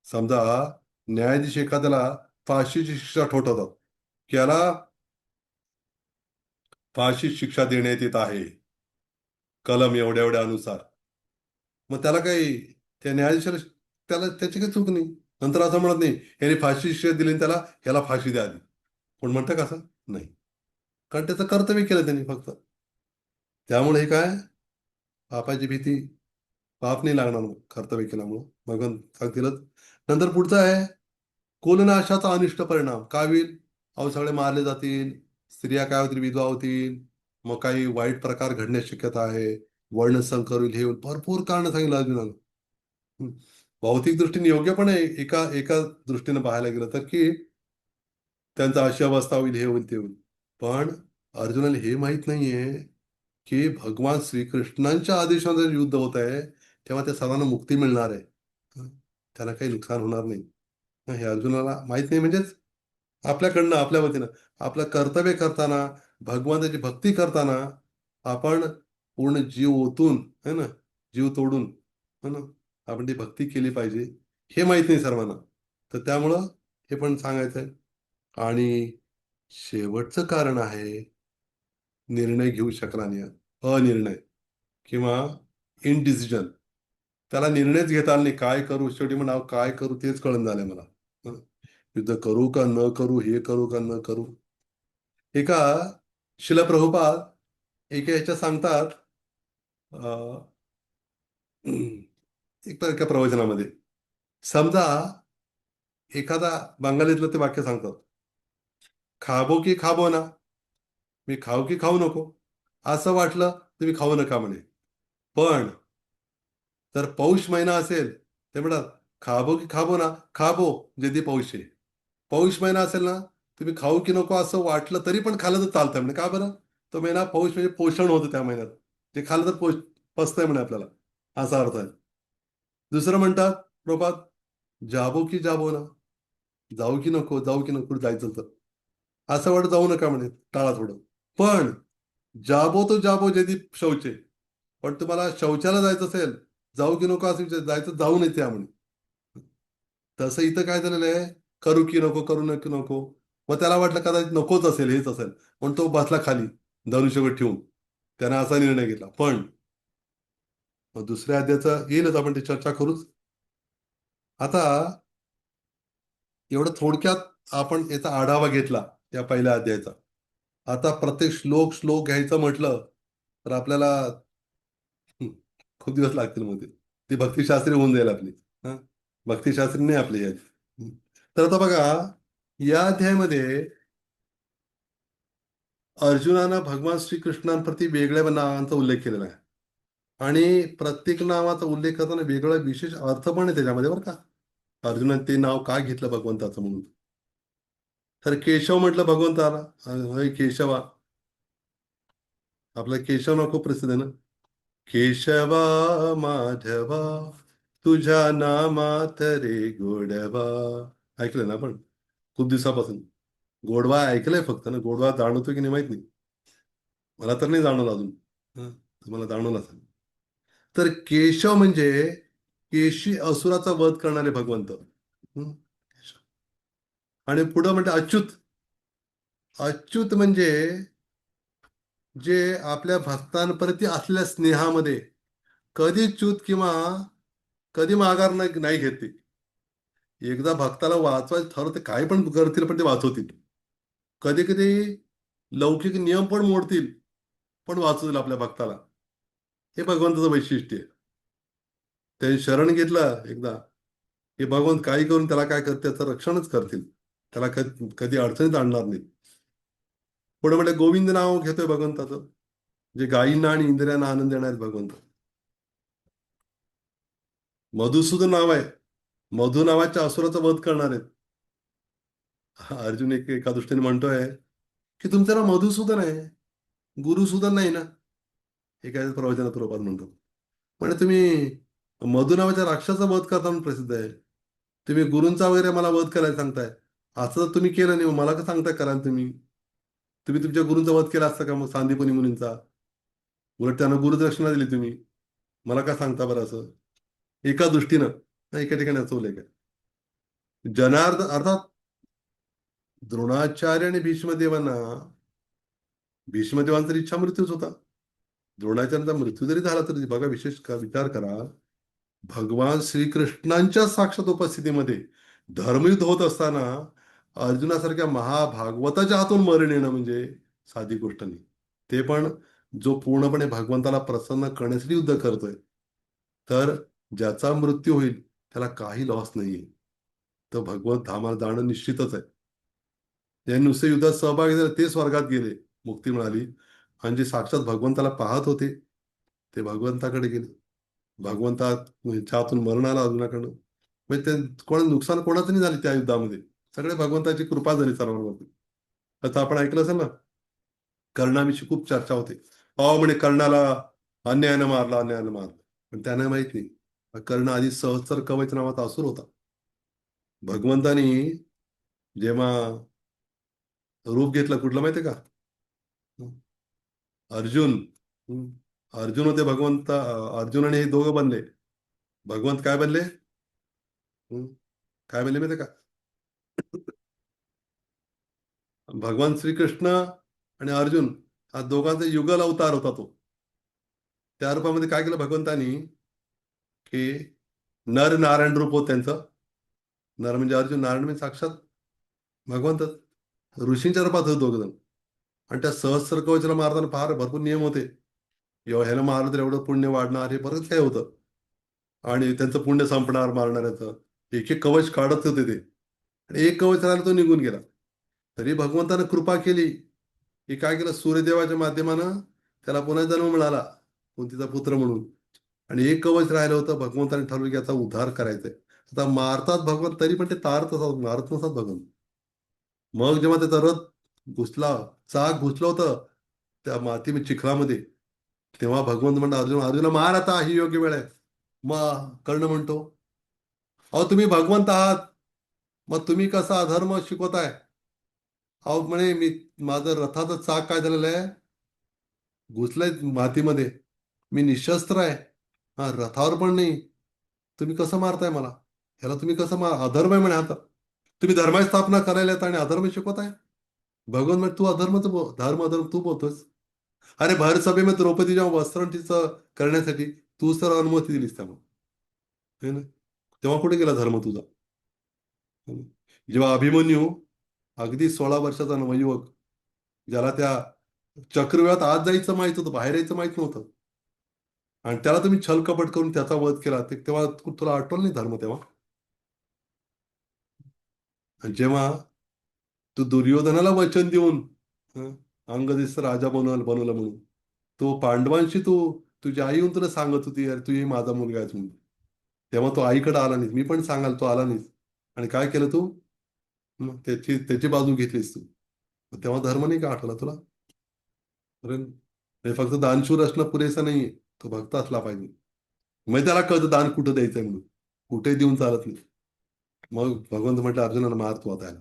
समजा न्यायाधीश एखाद्याला फाशीची शिक्षा ठोठावतात, की याला फाशी शिक्षा देण्यात येत आहे, कलम एवढ्या एवढ्या अनुसार. मग त्याला काही, त्या न्यायाधीशाला, त्याला त्याची काही चूक नाही. नंतर असं म्हणत नाही, याने फाशी शिक्षा दिली आणि त्याला ह्याला फाशी द्या आधी. पण म्हणतं का असं? नाही. कारण त्याचं कर्तव्य केलं त्यांनी फक्त. त्यामुळे हे काय, पापाची भीती, पाप नाही लागणार मग कर्तव्य केल्यामुळं. मग सांगतीलच. नंतर पुढचं आहे, कुलनाशाचा अनिष्ट परिणाम काय होईल. अहो सगळे मारले जातील, स्त्रिया काय होतील, विधवा होतील, मग काही वाईट प्रकार घडण्याची शक्यता आहे, वर्णसंकर होईल, हे होईल, भरपूर कारण सांगितलं अर्जुनानं. हं. भौतिक दृष्टीने योग्य पण आहे, एका एका दृष्टीने पाहायला गेलं तर, की त्यांचा अशी अवस्था होईल, हे होईल, ते होईल. पण अर्जुनाला हे माहित नाहीये, की भगवान श्रीकृष्णांच्या आदेशाने युद्ध होत आहे, तेव्हा त्या सर्वांना मुक्ती मिळणार आहे. हं. त्यांना काही नुकसान होणार नाही. हे अर्जुनाला माहित नाही. म्हणजेच आपल्याकडनं, आपल्या वतीनं, आपलं कर्तव्य करताना, भगवंताची भक्ती करताना, आपण पूर्ण जीव ओतून, है ना, जीव तोडून, है ना, आपण ती भक्ती केली पाहिजे. हे माहित नाही सर्वांना. तर त्यामुळं हे पण सांगायचं आहे. आणि शेवटचं कारण आहे, निर्णय घेऊ शकला नाही, अनिर्णय, किंवा इनडिसिजन. त्याला निर्णयच घेता आला नाही, काय करू. शेवटी म्हणा, काय करू तेच कळून झालंय मला. हं. युद्ध करू का न करू, हे करू का न करू. एका शिला प्रभुपाद एका ह्याच्या सांगतात, अं, एका प्रवचनामध्ये, समजा एखादा, बंगालीतलं ते वाक्य सांगतात, खाबो की खाबो ना, मी खाऊ की खाऊ नको, असं वाटलं तुम्ही खाऊ नका म्हणे. पण जर पौष महिना असेल, ते म्हणतात, खाबो की खाबो ना, खाबो जे पौष आहे. पौष महिना असेल ना, तुम्ही खाऊ की नको असं वाटलं तरी पण खाल्लं तर चालतंय म्हणे. का बरं? तो महिना पौष, म्हणजे पोषण होतं त्या महिन्यात. ते खाल्लं तर पचतंय म्हणे आपल्याला, असा अर्थ आहे. दुसरं म्हणतात प्रभात, जाबो की जाबो ना, जाऊ की नको, जाऊ की नको, कुठे जायचं तर असं वाटत जाऊ नका म्हणे, टाळा थोडं. पण जाबो तो जाबो जे शौचे. पण तुम्हाला शौचाला जायचं असेल, जाऊ की नको असं जायचं, जाऊ नये त्या म्हणे. तसं इथं काय झालेलं आहे, करू की नको, करू नको नको. मग त्याला वाटलं कदाचित नकोच असेल, हेच असेल, पण तो बसला खाली धनुष्यकोट ठेवून. त्यानं असा निर्णय घेतला. पण मग दुसऱ्या अध्यायाचं येईलच, आपण ते चर्चा करूच. आता एवढं थोडक्यात आपण याचा आढावा घेतला या पहिल्या अध्यायाचा. आता प्रत्येक श्लोक श्लोक घ्यायचं म्हटलं तर आपल्याला हं, खूप दिवस लागतील. मग ती भक्तिशास्त्री होऊन जाईल आपली. हं? भक्तिशास्त्री नाही आपली यात. हं. तर आता बघा, या अध्यायामध्ये अर्जुनानं भगवान श्रीकृष्णांप्रती वेगळ्या नावांचा उल्लेख केलेला आहे. आणि प्रत्येक नावाचा उल्लेख करताना वेगळा विशेष अर्थ पण आहे त्याच्यामध्ये, बरं का. अर्जुनाने ते नाव का घेतलं भगवंताचं म्हणून. तर केशव म्हटलं भगवंताला, "अय केशवा." आपला केशव नाव खूप प्रसिद्ध आहे ना. केशवा माधवा, तुझ्या नामात रे गोडवा. ऐकलं ना आपण खूप दिवसापासून. गोडवा ऐकलंय फक्त ना, गोडवा जाणवतो की नाही माहित नाही. मला तर नाही जाणवलं अजून. हं, तुम्हाला जाणवलं असेल. तर केशव म्हणजे केशी असुराचा वध करणारे भगवंत. हं. आणि पुढं म्हणते अच्युत. अच्युत म्हणजे जे आपल्या भक्तांप्रती असलेल्या स्नेहामध्ये कधी च्यूत किंवा कधी माघार नाही घेते. एकदा भक्ताला वाचवायचं ठरवलं ते काय पण करतील पण ते वाचवतील. कधी कधी लौकिक नियम पण मोडतील पण वाचवतील आपल्या भक्ताला. हे भगवंताचं वैशिष्ट्य आहे. त्यांनी शरण घेतलं एकदा की भगवंत काही करून त्याला काय करते त्याचं रक्षणच करतील. त्याला कधी अडचणीत आणणार नाही. पुढे म्हणजे गोविंद नाव घेतोय भगवंताचं, जे गायींना आणि इंद्रियांना आनंद देणार आहेत भगवंत. मधुसूदन नाव आहे. मधु नावाच्या असुराचा वध करणार आहेत. अर्जुन एका दृष्टीने म्हणतोय की तुमचं नाव मधुसूदन आहे, गुरुसूदन नाही ना. एका प्रवचनात रूपात म्हणतो. म्हणजे तुम्ही मधु नावाच्या राक्षसाचा वध करता म्हणून प्रसिद्ध आहे. तुम्ही गुरूंचा वगैरे मला वध करायला सांगताय. असं तर तुम्ही केलं नाही, मग मला का सांगताय कराल तुम्ही? तुम्ही तुमच्या गुरूंचा वध केला असता का मग सांदीपनी मुनींचा? उलट त्यांना गुरुदक्षिणा दिली तुम्ही. मला का सांगता बरं असं? एका दृष्टीनं एका ठिकाणी असं उल्लेख आहे. अर्थात द्रोणाचार्य आणि भीष्मदेवांना, भीष्मदेवांचा इच्छा मृत्यूच होता. द्रोणाचार्यांचा मृत्यू जरी झाला तरी बघा, विचार करा. भगवान श्रीकृष्णांच्या साक्षात उपस्थितीमध्ये धर्मयुद्ध होत असताना अर्जुनासारख्या महाभागवताच्या हातून मरण येणं म्हणजे साधी गोष्ट नाही. ते पण जो पूर्णपणे भगवंताला प्रसन्न करण्यासाठी युद्ध करतोय. तर ज्याचा मृत्यू होईल त्याला काही लॉस नाहीये. तर भगवंत धामाला जाणं निश्चितच आहे. ज्यांनी नुसते युद्धात सहभागी झाले ते स्वर्गात गेले, मुक्ती मिळाली. आणि जे साक्षात भगवंताला पाहत होते ते भगवंताकडे गेले. भगवंताच्या हातून मरण आलं अर्जुनाकडनं. म्हणजे ते नुकसान कोणाचं नाही झाले त्या युद्धामध्ये. सगळे भगवंताची कृपा झाली सर्वांवरती. आता आपण ऐकलं असेल ना, कर्णाविषयी खूप चर्चा होते. अहो म्हणे कर्णाला अन्यायानं मारलं. पण त्यांना माहित नाही कर्ण आधी सहस्त्र कवच नावाचा असुर होता. भगवंतानी जेव्हा रूप घेतलं कुठलं माहितीये का? अर्जुन. हम्म. अर्जुन होते भगवंत, अर्जुन आणि हे दोघं बनले. भगवंत काय बनले? हम्म. काय बनले माहितीये का? भगवान श्रीकृष्ण आणि अर्जुन हा दोघांचा युगल अवतार होता तो. त्या रूपामध्ये काय केलं भगवंतानी की नर नारायण रूप होत त्यांचं. नर म्हणजे अर्जुन, नारायण म्हणजे साक्षात भगवंतच. ऋषींच्या रूपात होते दोघ जण. आणि त्या सहस्त्र कवचाला मारताना फार भरपूर नियम होते. ह्याला मारलं तर एवढं पुण्य वाढणार, हे बरंच काय होतं. आणि त्यांचं पुण्य संपणार मारणाऱ्याचं. एक एक कवच काढत होते ते. आणि एक कवच राहिला तो निघून गेला. तरी भगवंतानं कृपा केली की काय केलं, सूर्यदेवाच्या माध्यमानं त्याला पुन्हा जन्म मिळाला कुंतीचा पुत्र म्हणून. आणि एक कवच राहिलं होतं, भगवंताने ठरवलं की याचा उद्धार करायचंय. आता मारतात भगवंत तरी पण ते तारत असतात, मारत नसतात भगवंत. मग जेव्हा त्याचा रथ घुसला, चाक घुसलं होतं त्या माती चिखलामध्ये, तेव्हा भगवंत म्हणतात अर्जुना मार आता, ही योग्य वेळ आहे. मग कर्ण म्हणतो अहो तुम्ही भगवंत आहात, मग तुम्ही कसा अधर्म शिकवताय? अहो म्हणे मी, माझं रथाचं चाक काय झालेलं आहे, घुसलंय मातीमध्ये. मी निशस्त्र आहे. हा रथावर पण नाही. तुम्ही कसं मारताय मला? ह्याला तुम्ही कसं अधर्म आहे म्हणे आता. तुम्ही धर्माची स्थापना करायला येत आणि अधर्म शिकवताय. भगवान म्हणे तू अधर्मच धर्म अधर्म तू बोलतोस. अरे भर सभेमध्ये द्रौपदीच्या वस्त्र तिचं करण्यासाठी तूच तर अनुमती दिलीस त्यामुळे. है ना? तेव्हा कुठे गेला धर्म तुझा? है ना? जेव्हा अभिमन्यू अगदी 16 वर्षाचा नवयुवक, ज्याला त्या चक्रव्यूहात आत जायचं माहित होतं, बाहेर यायचं माहित नव्हतं, आणि त्याला तुम्ही छलकपट करून त्याचा वध केला, तेव्हा तुला आठवलं नाही धर्म तेव्हा? आणि जेव्हा तू दुर्योधनाला वचन देऊन हं, अंगदेश राजा बनवलं म्हणून, तो पांडवांशी तुझी आई येऊन तुला सांगत होती अरे तू ये माझा मुलगा आहेस म्हणून, तेव्हा तो आईकडे आला नाही. मी पण सांगाल तो आला नाहीस. आणि काय केलं तू? मग त्याची त्याची बाजू घेतलीस तू. मग तेव्हा धर्म नाही का आठवला तुला? अरे हे फक्त दानशूर असणं पुरेसं नाहीये, तो भक्त असला पाहिजे. मग त्याला कळतं दान कुठं द्यायचंय म्हणून. कुठे देऊन चालत नाही. मग भगवंत म्हटलं अर्जुनाला मार तू आता याला.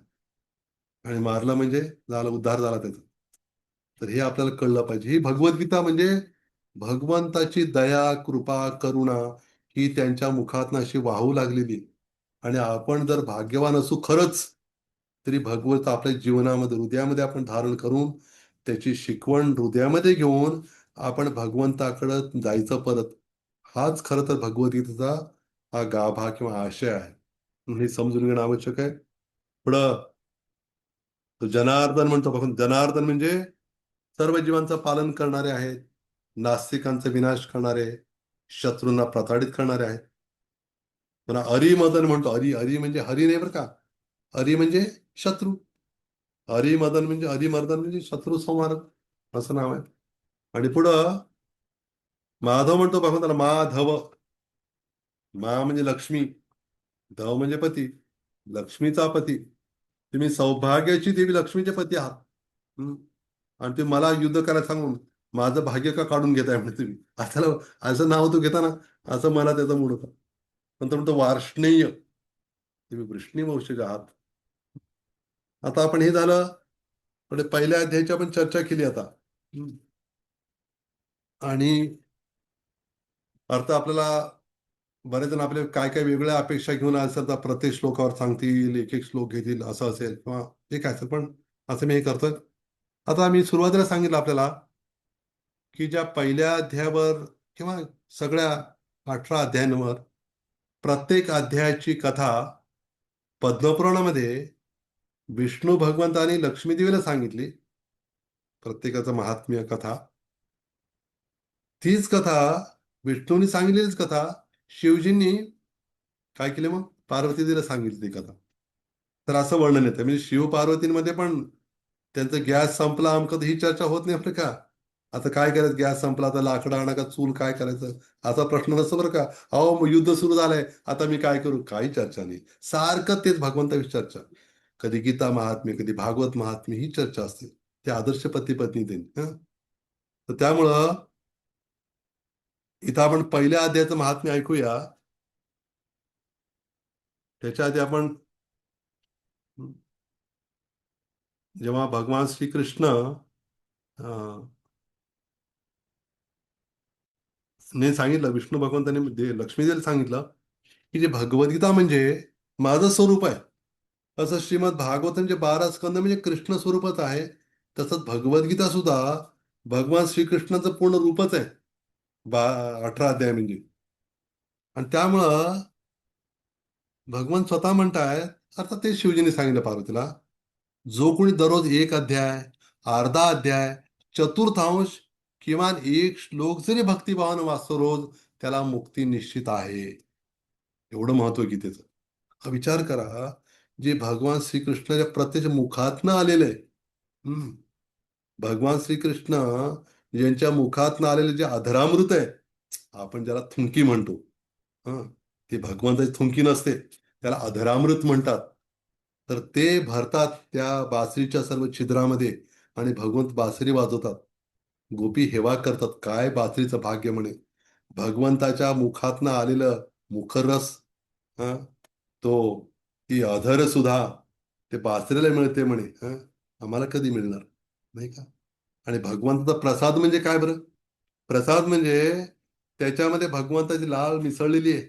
आणि मारला म्हणजे झाला, उद्धार झाला त्याचा. तर हे आपल्याला कळलं पाहिजे. ही भगवद्गीता म्हणजे भगवंताची दया, कृपा, करुणा ही त्यांच्या मुखातनं अशी वाहू लागलेली. आणि आपण जर भाग्यवान असू खरंच, तरी भगवत आपल्या जीवनामध्ये, हृदयामध्ये आपण धारण करून त्याची शिकवण हृदयामध्ये घेऊन आपण भगवंताकडं जायचं परत. हाच खरं तर भगवद्गीतेचा हा गाभा किंवा आशय आहे. म्हणून हे समजून घेणं आवश्यक आहे. पुढं तो जनार्दन म्हणतो बघून, जनार्दन म्हणजे सर्व जीवांचं पालन करणारे आहेत, नास्तिकांचा विनाश करणारे, शत्रूंना प्रताडित करणारे आहेत. पुन्हा हरिमदन म्हणतो. हरी म्हणजे हरी नाही बरं का. हरी म्हणजे शत्रू. हरिमदन म्हणजे हरिमर्दन म्हणजे शत्रू संहारक असं नाव आहे. आणि पुढं माधव म्हणतो बघून त्याला, माधव. मा म्हणजे लक्ष्मी, धव म्हणजे पती, लक्ष्मीचा पती. तुम्ही सौभाग्याची देवी लक्ष्मीचे पती आहात. हम्म. आणि तुम्ही मला युद्ध करायला सांगून माझं भाग्य का काढून घेताय म्हणजे तुम्ही असं असं नाव तू घेता ना, असं मला त्याचा मूड होता. नंतर म्हणतो वार्ष्णेय, तुम्ही वृष्णी वंशज आहात. आता आपण हे झालं, म्हणजे पहिल्या अध्यायाची आपण चर्चा केली आता. हम्म. आणि अर्थ आपल्याला बरेच जण आपले काय काय वेगळ्या अपेक्षा घेऊन असेल तर प्रत्येक श्लोकावर सांगतील, एक एक श्लोक घेतील असं असेल किंवा जे काय असेल, पण असं मी हे करतोय. आता मी सुरुवातीला सांगितलं आपल्याला की ज्या पहिल्या अध्यायावर किंवा सगळ्या 18 अध्यायांवर प्रत्येक अध्यायाची कथा पद्मपुराणामध्ये विष्णू भगवंतानी लक्ष्मीदेवीला सांगितली. प्रत्येकाचं महात्म्य कथा, तीच कथा विष्णूंनी सांगितलेलीच कथा शिवजींनी काय केले मग पार्वतीला सांगितली ती कथा. तर असं वर्णन येतं. म्हणजे शिव पार्वतींमध्ये पण त्यांचा गॅस संपला अमकं ही चर्चा होत नाही आपलं का. आता काय करायचं, गॅस संपला आता लाकडं आणा का चूल काय करायचं, असा प्रश्न नसतो बरं का. अहो मग युद्ध सुरू झालंय आता मी काय करू, काही चर्चा नाही. सारखं तेच भगवंताविषयी चर्चा. कधी गीता महात्म्य, कधी भागवत महात्म्य ही चर्चा असते. ते आदर्श पती पत्नी त्यांनी तर त्यामुळं इथं आपण पहिल्या अध्यायाचं महात्म्य ऐकूया. त्याच्या आधी आपण जेव्हा भगवान श्रीकृष्ण ने सांगितलं, विष्णू भगवंतांनी लक्ष्मीदेवीला सांगितलं की जे भगवद्गीता म्हणजे माझं स्वरूप आहे. असं श्रीमद भागवत म्हणजे 12 स्कंद म्हणजे कृष्ण स्वरूपच आहे. तसंच भगवद्गीता सुद्धा भगवान श्रीकृष्णाचं पूर्ण रूपच आहे. बा 18 अध्याय म्हणजे. आणि त्यामुळं भगवान स्वतः म्हणतायत, अर्थात ते शिवजीने सांगितलं पार्वतीला, जो कोणी दररोज एक अध्याय, अर्धा अध्याय, चतुर्थांश, किमान एक श्लोक जरी भक्तिभावानं वाचतो रोज, त्याला मुक्ती निश्चित आहे. एवढं महत्व आहे गीतेचं. हा विचार करा, जे भगवान श्रीकृष्णाच्या प्रत्यक्ष मुखातनं आलेलं आहे. हम्म. भगवान श्रीकृष्ण यांच्या मुखातनं आलेलं जे अधरामृत आहे, आपण ज्याला थुंकी म्हणतो, हा, ते भगवंताची थुंकी नसते, त्याला अधरामृत म्हणतात. तर ते भरतात त्या बासरीच्या सर्व छिद्रामध्ये आणि भगवंत बासरी वाजवतात. गोपी हेवा करतात, काय बासरीचं भाग्य म्हणे. भगवंताच्या मुखातनं आलेलं मुखरस, हा, तो ती अधर सुद्धा ते बासरीला मिळते म्हणे. आम्हाला कधी मिळणार नाही का. आणि भगवंताचा प्रसाद म्हणजे काय बरं. प्रसाद म्हणजे त्याच्यामध्ये भगवंताची लाल मिसळलेली आहे.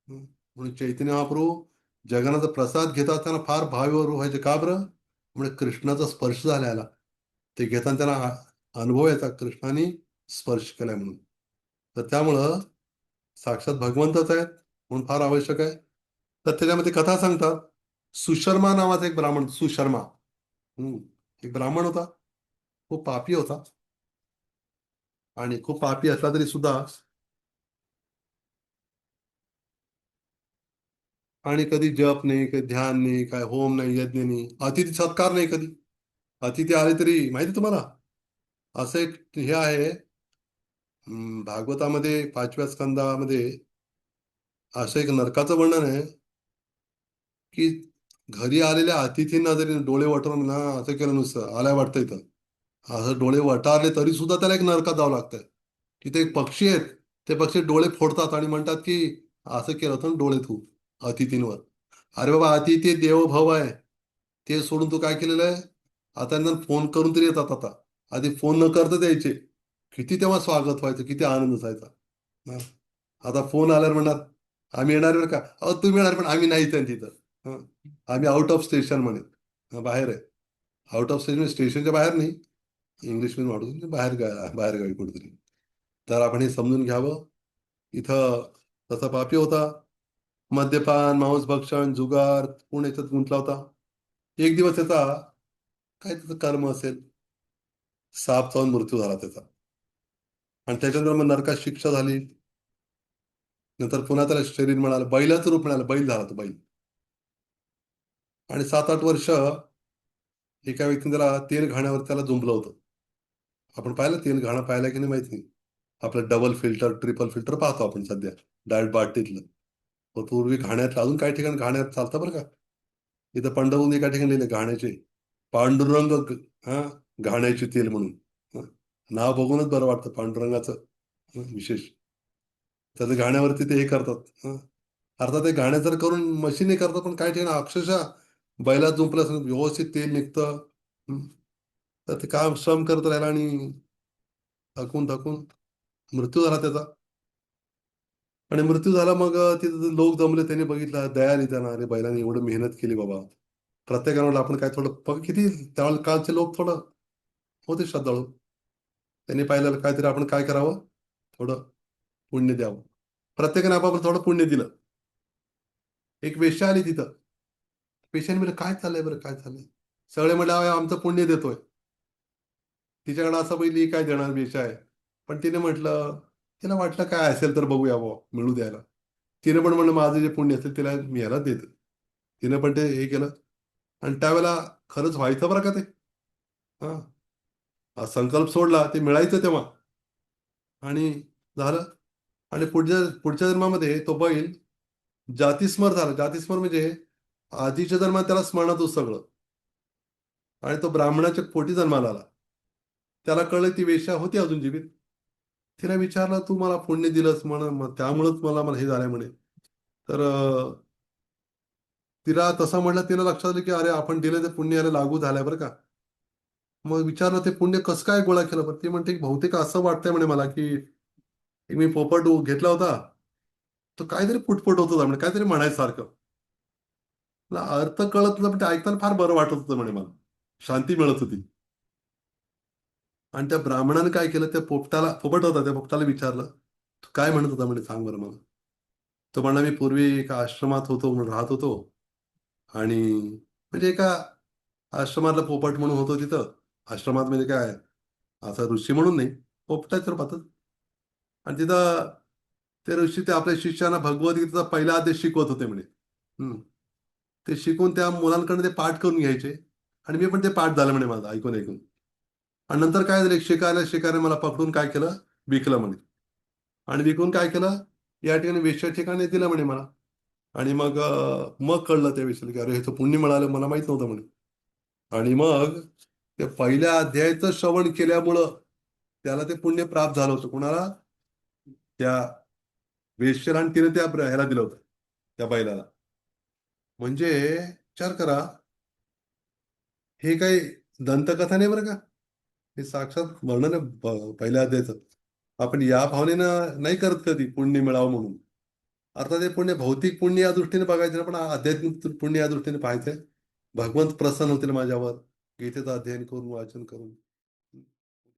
म्हणून चैतन्य महाप्रभू जगन्नाथाचा प्रसाद घेत असताना फार भावीवर व्हायचे. का बरं. म्हणजे कृष्णाचा स्पर्श झालेला, ते घेताना त्यांना अनुभव याचा कृष्णाने स्पर्श केलाय म्हणून. तर त्यामुळं साक्षात भगवंतच आहेत म्हणून फार आवश्यक आहे. तर त्याच्यामध्ये कथा सांगतात. सुशर्मा नावाचा एक ब्राह्मण, सुशर्मा. हम्म. एक ब्राह्मण होता, खूप पापी होता. आणि खूप पापी असला तरी सुद्धा, आणि कधी जप नाही, कधी ध्यान नाही, काय होम नाही, यज्ञ नाही, अतिथी सत्कार नाही कधी. अतिथी आले तरी माहिती तुम्हाला, असं एक हे आहे. भागवतामध्ये 5व्या स्कंदामध्ये असं एक नरकाचं वर्णन आहे की घरी आलेल्या अतिथींना जरी डोळे वटवून ना असं केलं, नुसतं आलाय वाटतं इथं, असं डोळे वटारले तरी सुद्धा त्याला एक नरकात जावं लागतंय. तिथे एक पक्षी आहेत, ते पक्षी डोळे फोडतात आणि म्हणतात की असं केलं होतं ना डोळे तू अतिथींवर. अरे बाबा, अतिथी देवोभव आहे. ते सोडून तू काय केलेलं आहे. आता त्यांना फोन करून तरी येतात आता. आधी फोन न करता द्यायचे. किती तेव्हा स्वागत व्हायचं, किती आनंद असायचा. हा. आता फोन आल्यावर म्हणणार आम्ही येणार बरं का. अहो तुम्ही येणार पण आम्ही नाहीच आहे तिथं. हं. आम्ही आउट ऑफ स्टेशन म्हणे. बाहेर आहे. आउट ऑफ स्टेशन, स्टेशनच्या बाहेर नाही, इंग्लिश मीडियम वाढून बाहेर गावी कुठेतरी. तर आपण हे समजून घ्यावं. इथं तसा पापी होता. मद्यपान, मांसभक्षण, जुगार कोण याच्यात गुंतला होता. एक दिवस त्याचा काय त्याचं कर्म असेल, साप चावून मृत्यू झाला त्याचा. आणि त्याच्यानंतर मग नरकात शिक्षा झाली. नंतर पुन्हा त्याला शरीर मिळालं, बैलाचं रूप मिळालं, बैल झाला तो बैल. आणि 7-8 वर्ष एका व्यक्तीने त्याला तेल घाण्यावर त्याला जुंपलं होतं. आपण पाहिलं तेल घाणं पाहिलं की नाही माहित नाही. आपलं डबल फिल्टर, ट्रिपल फिल्टर पाहतो आपण सध्या डायरेक्ट बाटलीतलं. पण पूर्वी घाण्यातलं अजून काही ठिकाणी घाण्यात चालतं बरं का. इथं पंढरपूर एका ठिकाणी लिहिले घाण्याचे पांडुरंग हा घाण्याचे तेल म्हणून. हं. नाव बघूनच बरं वाटतं पांडुरंगाचं. विशेष त्याचं घाण्यावरती ते हे करतात. अर्थात ते घाण्या जर करून मशीने करतात, पण काही ठिकाणी अक्षरशः बैलात जुंपलं असं व्यवस्थित तेल निघतं. हं. तर ते काम श्रम करत राहिला आणि थकून थकून मृत्यू झाला त्याचा. आणि मृत्यू झाला मग तिथे लोक जमले, त्यांनी बघितलं, दया आली त्यांना. अरे बैलाने एवढं मेहनत केली बाबा. प्रत्येकाला वाटलं आपण काय थोडं किती त्यावेळेला कालचे लोक थोडं होते श्रद्धाळू. त्यांनी पाहिलं काहीतरी आपण काय करावं, थोडं पुण्य द्यावं. प्रत्येकाने आपापलं थोडं पुण्य दिलं. एक वेश्या आली तिथं. पेशाने म्हणलं काय चाललंय बरं, काय चाललंय. सगळे म्हणले "अहो, आमचं पुण्य देतोय." तिच्याकडे असं पहिली काय देणार वेश्या आहे. पण तिने म्हटलं, तिला वाटलं काय असेल तर बघूया बुवा मिळू द्यायला. तिने पण म्हणलं माझं जे पुण्य असेल तिला मी ह्याला देतो. तिने पण ते हे केलं. आणि त्यावेळेला खरंच व्हायचं बरं का ते. हा हा संकल्प सोडला ते मिळायचं तेव्हा. आणि झालं. आणि पुढच्या पुढच्या जन्मामध्ये तो बैल जातीस्मर झाला. जातीस्मर म्हणजे आधीच्या जन्मात त्याला स्मरण होतं सगळं. आणि तो ब्राह्मणाच्या पोटी जन्माला आला. त्याला कळलं ती वेश्या होती अजून जीवित. तिला विचारलं, "तू मला पुण्य दिलंस म्हण, मग त्यामुळंच मला मला हे झालंय" म्हणे. तर तिला तसं म्हटलं, तिला लक्षात आलं, की अरे आपण दिलं ते पुण्य याला लागू झालंय बरं का. मग विचारलं, "ते पुण्य कसं काय गोळा केलं बरं?" ती म्हणते, "बहुतेक असं वाटतंय" म्हणे मला, की एक मी पोपट घेतला होता. तो काहीतरी पुटपुट होत होता म्हणे, काहीतरी म्हणायचं सारखं. मला अर्थ कळत नव्हता, पण ते ऐकताना फार बरं वाटत होतं म्हणे मला. शांती मिळत होती. आणि त्या ब्राह्मणाने काय केलं, त्या पोपटाला पोपट होता, त्या पोपटाला विचारलं, "तू काय म्हणत होता?" म्हणे, "सांग बरं मला." तो म्हणला, "मी पूर्वी एका आश्रमात होतो, म्हणून राहत होतो आणि म्हणजे एका आश्रमातला पोपट म्हणून होतो तिथं. आश्रमात म्हणजे काय, असं ऋषी म्हणून नाही, पोपटाच्या रूपातच. आणि तिथं ते ऋषी ते आपल्या शिष्यांना भगवद्गीतेचा पहिला अध्याय शिकवत होते म्हणे. हं. ते शिकून त्या मुलांकडनं ते पाठ करून घ्यायचे आणि मी पण ते पाठ झालं म्हणे माझं ऐकून-ऐकून. आणि नंतर काय झालं, शिकाऱ्याने मला पकडून काय केलं, विकलं म्हणे. आणि विकून काय केलं, या ठिकाणी वेश्या ठिकाणी दिलं म्हणे मला. आणि मग कळलं त्या वेळेला, की अरे ह्याचं पुण्य मिळालं मला माहित नव्हतं म्हणे. आणि मग ते पहिल्या अध्यायाचं श्रवण केल्यामुळं त्याला ते पुण्य प्राप्त झालं होतं. कुणाला? त्या वेश्याला. आणि तिने त्या ह्याला दिलं होतं, त्या बैलाला. म्हणजे विचार करा, हे काही दंतकथा नाही बरं का. हे साक्षात वर्णन आहे पहिल्या अध्यायाचं. आपण या भावनेनं नाही करत कधी पुण्य मिळावं म्हणून. अर्थात हे पुण्य भौतिक पुण्य या दृष्टीने बघायचं नाही, पण आध्यात्मिक पुण्य या दृष्टीने पाहायचंय. भगवंत प्रसन्न होतील माझ्यावर, गीतेचं अध्ययन करून, वाचन करून.